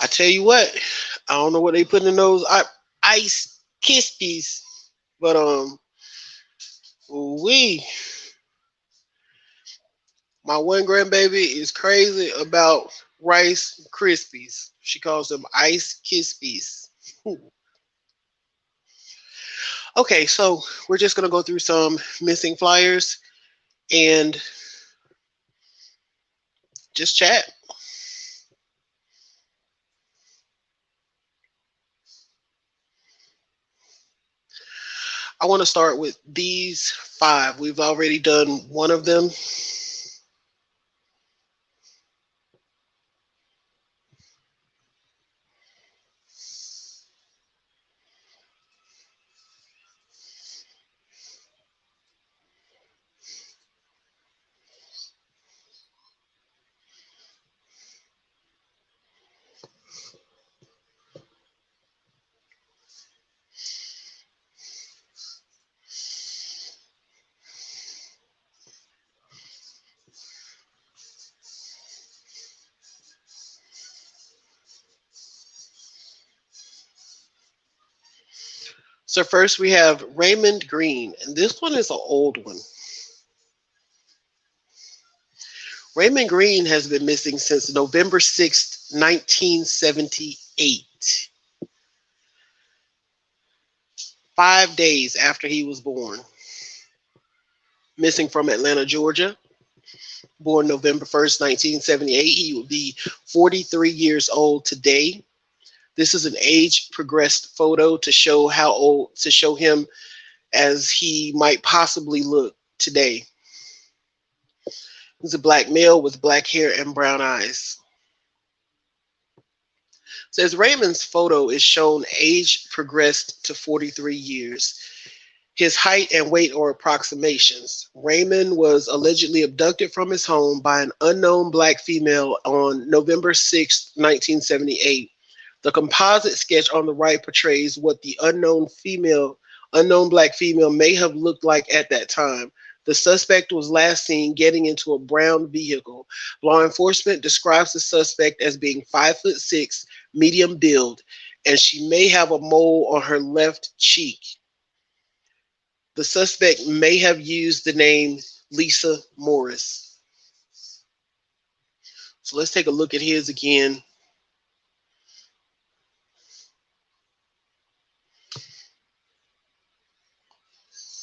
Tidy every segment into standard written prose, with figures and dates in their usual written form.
I tell you what, I don't know what they put in those ice Krispies, but we my one grandbaby is crazy about Rice Krispies. She calls them ice Krispies. Okay, so we're just gonna go through some missing flyers and just chat. I want to start with these five. We've already done one of them. So first we have Raymond Green, and this one is an old one. Raymond Green has been missing since November 6th, 1978, 5 days after he was born. Missing from Atlanta, Georgia. Born November 1st, 1978. He would be 43 years old today. This is an age progressed photo to show how old, to show him as he might possibly look today. He's a black male with black hair and brown eyes. Says Raymond's photo is shown age progressed to 43 years. His height and weight are approximations. Raymond was allegedly abducted from his home by an unknown black female on November 6th, 1978. The composite sketch on the right portrays what the unknown black female may have looked like at that time. The suspect was last seen getting into a brown vehicle. Law enforcement describes the suspect as being 5'6", medium build, and she may have a mole on her left cheek. The suspect may have used the name Lisa Morris. So let's take a look at his again.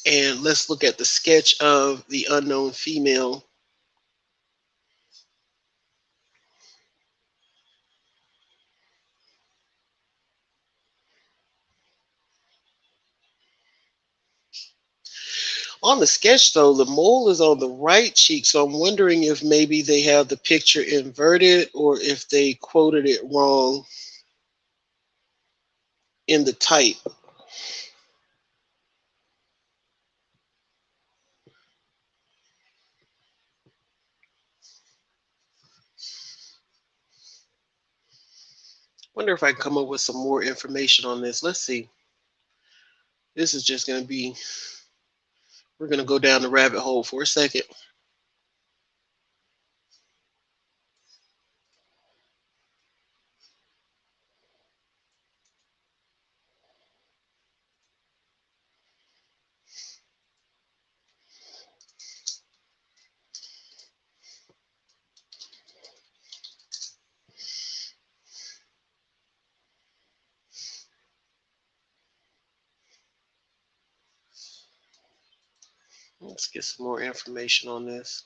And let's look at the sketch of the unknown female. On the sketch, though, the mole is on the right cheek, so I'm wondering if maybe they have the picture inverted or if they quoted it wrong in the type. Wonder if I can come up with some more information on this. Let's see. This is just going to be, we're going to go down the rabbit hole for a second. Let's get some more information on this.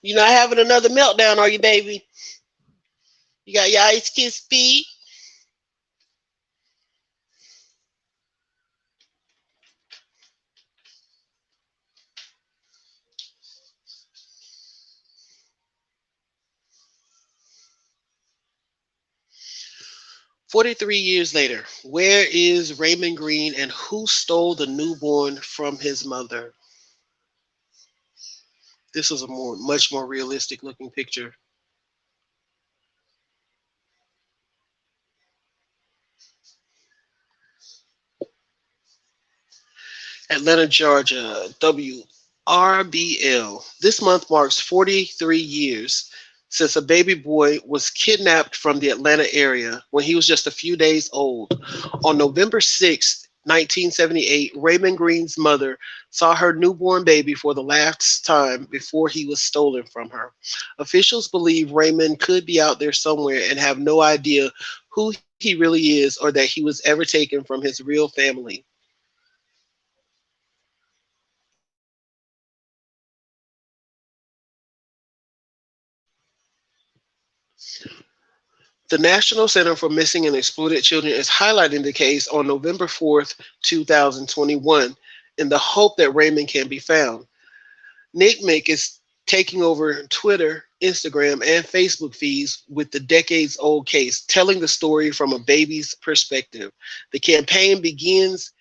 You're not having another meltdown, are you, baby? You got your ice kiss feet? 43 years later, where is Raymond Green and who stole the newborn from his mother? This is a much more realistic looking picture. Atlanta, Georgia, WRBL. This month marks 43 years since a baby boy was kidnapped from the Atlanta area when he was just a few days old. On November 6th, 1978, Raymond Green's mother saw her newborn baby for the last time before he was stolen from her. Officials believe Raymond could be out there somewhere and have no idea who he really is or that he was ever taken from his real family. The National Center for Missing and Exploited Children is highlighting the case on November 4th, 2021, in the hope that Raymond can be found. NCMEC is taking over Twitter, Instagram, and Facebook feeds with the decades old case, telling the story from a baby's perspective. The campaign begins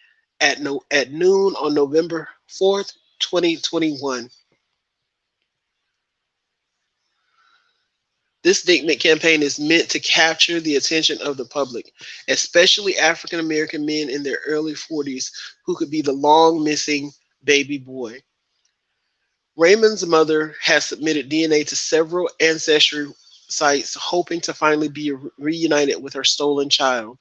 at noon on November 4th, 2021. This Dickman campaign is meant to capture the attention of the public, especially African American men in their early 40s who could be the long missing baby boy. Raymond's mother has submitted DNA to several ancestry sites, hoping to finally be reunited with her stolen child.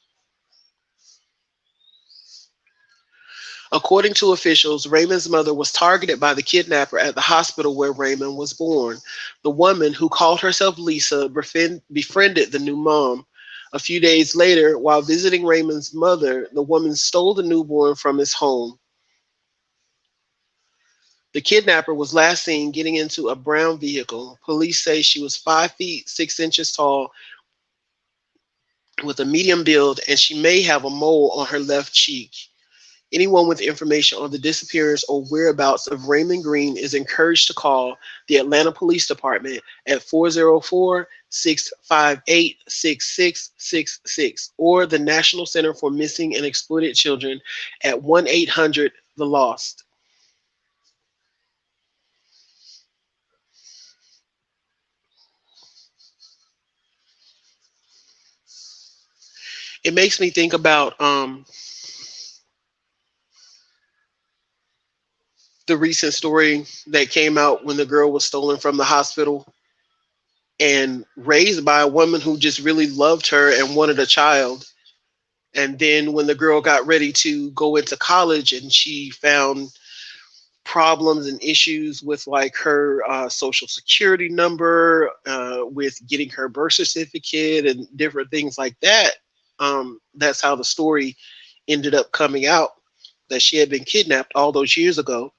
According to officials, Raymond's mother was targeted by the kidnapper at the hospital where Raymond was born. The woman, who called herself Lisa, befriended the new mom. A few days later, while visiting Raymond's mother, the woman stole the newborn from his home. The kidnapper was last seen getting into a brown vehicle. Police say she was 5 feet 6 inches tall with a medium build, and she may have a mole on her left cheek. Anyone with information on the disappearance or whereabouts of Raymond Green is encouraged to call the Atlanta Police Department at 404-658-6666 or the National Center for Missing and Exploited Children at 1-800 The Lost. It makes me think about the recent story that came out when the girl was stolen from the hospital and raised by a woman who just really loved her and wanted a child. And then when the girl got ready to go into college and she found problems and issues with like her social security number, with getting her birth certificate and different things like that, that's how the story ended up coming out, that she had been kidnapped all those years ago.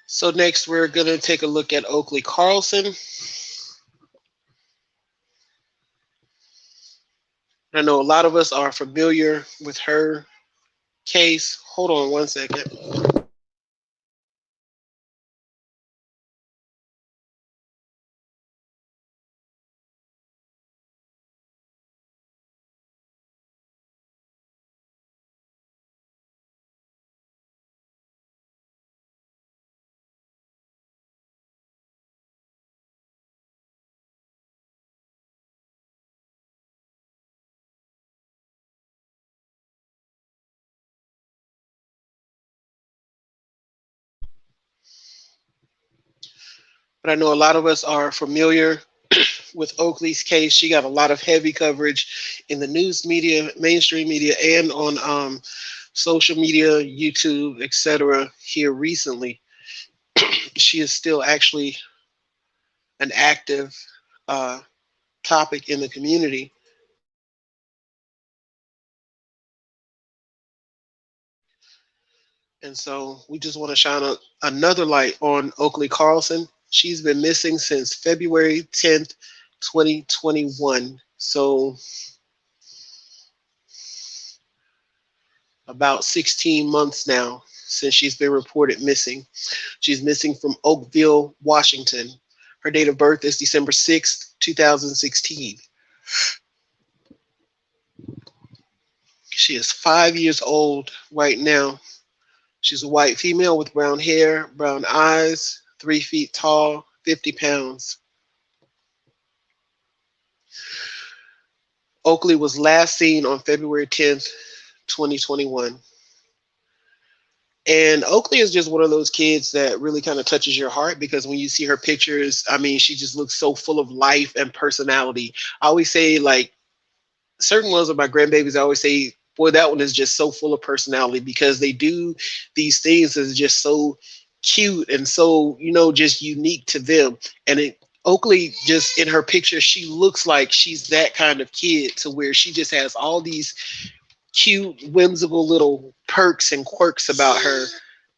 So next we're going to take a look at Oakley Carlson. I know a lot of us are familiar with her case. Hold on 1 second. But I know a lot of us are familiar with Oakley's case. She got a lot of heavy coverage in the news media, mainstream media, and on social media, YouTube, etc. here recently. She is still actually an active uh, topic in the community. And so we just want to shine another light on Oakley Carlson. She's been missing since February 10th, 2021. So about 16 months now since she's been reported missing. She's missing from Oakville, Washington. Her date of birth is December 6th, 2016. She is 5 years old right now. She's a white female with brown hair, brown eyes, 3 feet tall, 50 pounds. Oakley was last seen on February 10th, 2021. And Oakley is just one of those kids that really kind of touches your heart because when you see her pictures, I mean, she just looks so full of life and personality. I always say, like, certain ones of my grandbabies, I always say, boy, that one is just so full of personality because they do these things that's just so cute and so, just unique to them. And Oakley, just in her picture, she looks like she's that kind of kid to where she just has all these cute, whimsical little perks and quirks about her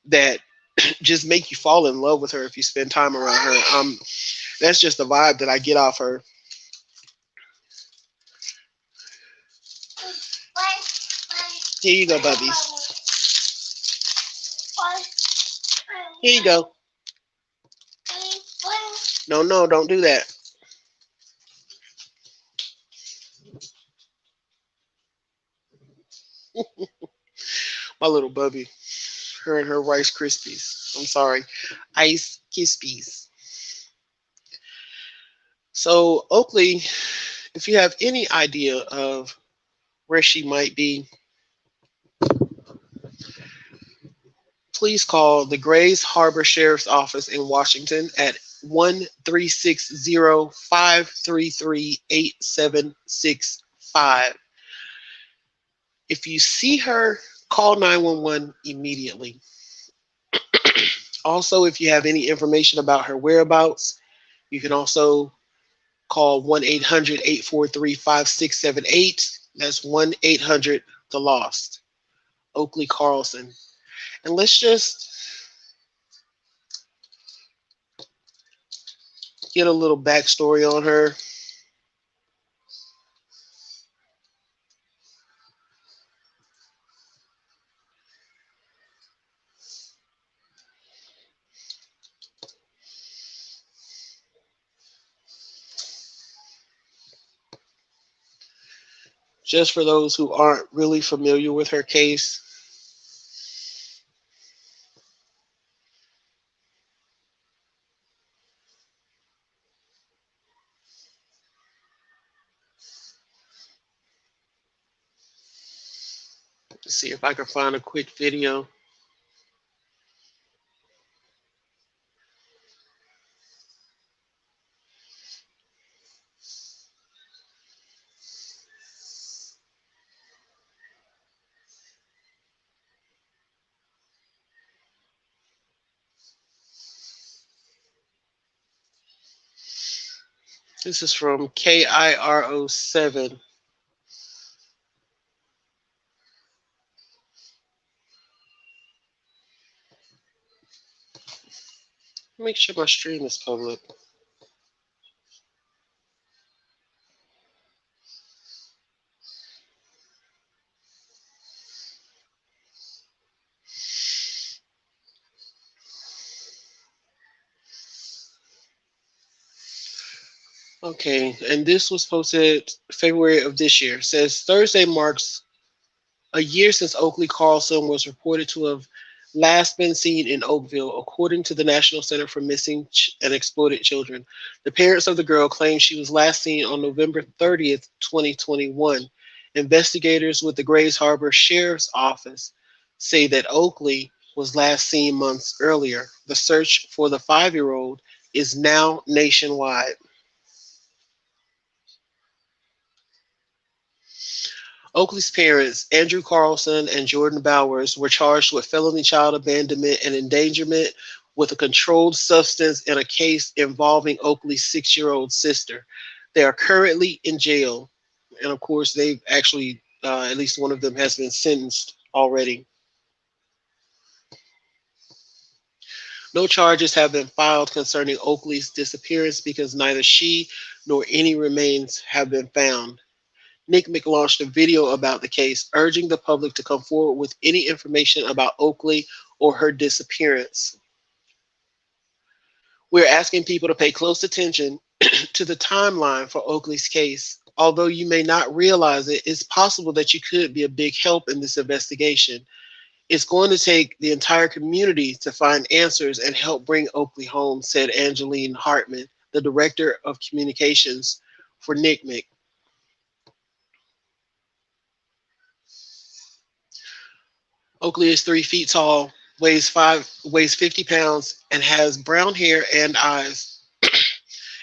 that just make you fall in love with her if you spend time around her. That's just the vibe that I get off her. Here you go, bubbies. Here you go. No, no, don't do that. My little bubby. Her and her Rice Krispies. I'm sorry. Ice Krispies. So, Oakley, if you have any idea of where she might be, please call the Grays Harbor Sheriff's Office in Washington at 1-360-533-8765. If you see her, call 911 immediately. Also, if you have any information about her whereabouts, you can also call 1-800-843-5678. That's 1-800 The Lost. Oakley Carlson. And let's just get a little backstory on her. Just for those who aren't really familiar with her case. Let's see if I can find a quick video. This is from KIRO7. Make sure my stream is public. Okay, and this was posted February of this year. It says Thursday marks a year since Oakley Carlson was reported to have last been seen in Oakville, according to the National Center for Missing and Exploited Children. The parents of the girl claim she was last seen on November 30th, 2021. Investigators with the Grays Harbor Sheriff's Office say that Oakley was last seen months earlier. The search for the 5-year-old is now nationwide. Oakley's parents, Andrew Carlson and Jordan Bowers, were charged with felony child abandonment and endangerment with a controlled substance in a case involving Oakley's 6-year-old sister. They are currently in jail. And of course, they've actually, at least one of them has been sentenced already. No charges have been filed concerning Oakley's disappearance because neither she nor any remains have been found. NCMEC launched a video about the case, urging the public to come forward with any information about Oakley or her disappearance. We're asking people to pay close attention to the timeline for Oakley's case. Although you may not realize it, it's possible that you could be a big help in this investigation. It's going to take the entire community to find answers and help bring Oakley home, said Angeline Hartman, the director of communications for NCMEC. Oakley is 3 feet tall, weighs 50 pounds, and has brown hair and eyes.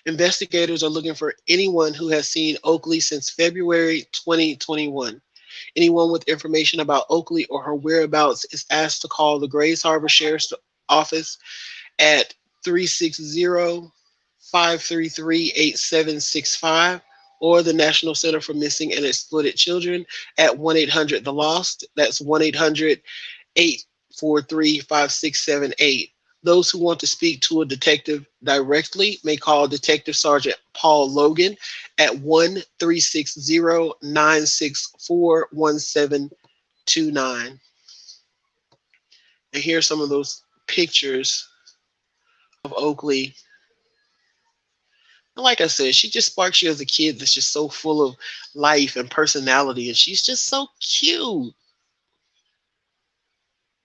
Investigators are looking for anyone who has seen Oakley since February 2021. Anyone with information about Oakley or her whereabouts is asked to call the Grays Harbor Sheriff's Office at 360-533-8765 or the National Center for Missing and Exploited Children at 1-800-THE-LOST. That's 1-800-843-5678. Those who want to speak to a detective directly may call Detective Sergeant Paul Logan at 1-360-964-1729. And here's some of those pictures of Oakley. And like I said, she just sparks you as a kid that's just so full of life and personality, and she's just so cute.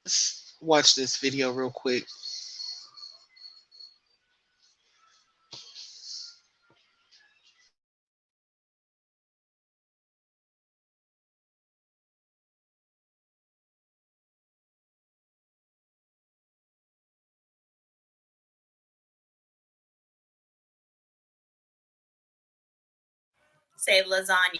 Let's watch this video real quick. Say lasagna.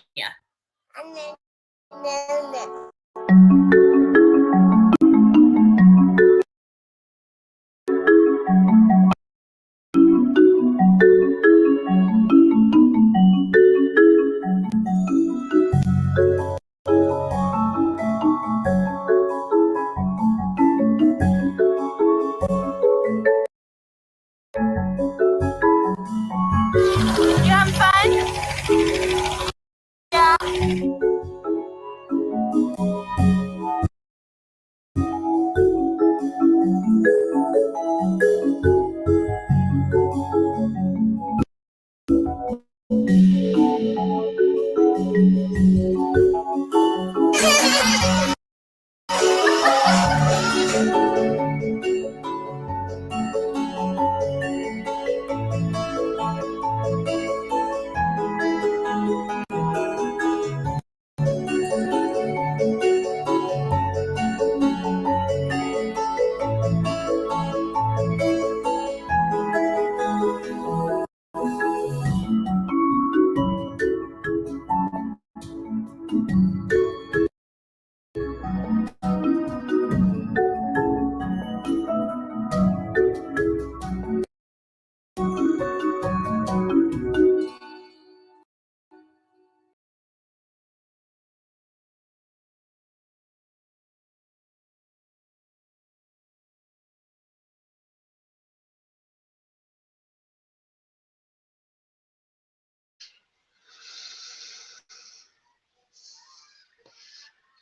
You having fun? Yeah.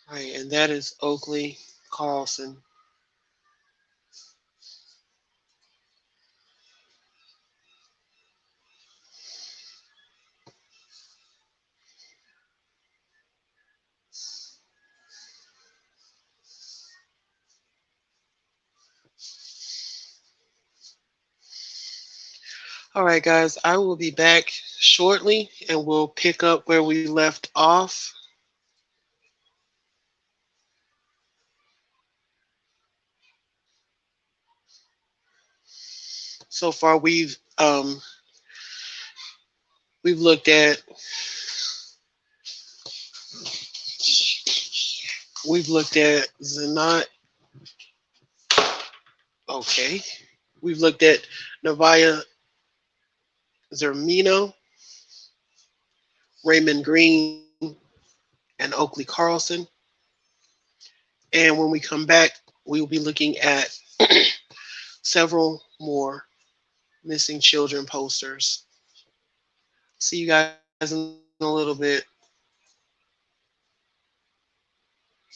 All right, and that is Oakley Carlson. All right, guys, I will be back shortly and we'll pick up where we left off. So far, we've looked at Zanat. Okay, we've looked at Novaya Zermino, Raymond Green, and Oakley Carlson. And when we come back, we will be looking at several more missing children posters. See you guys in a little bit.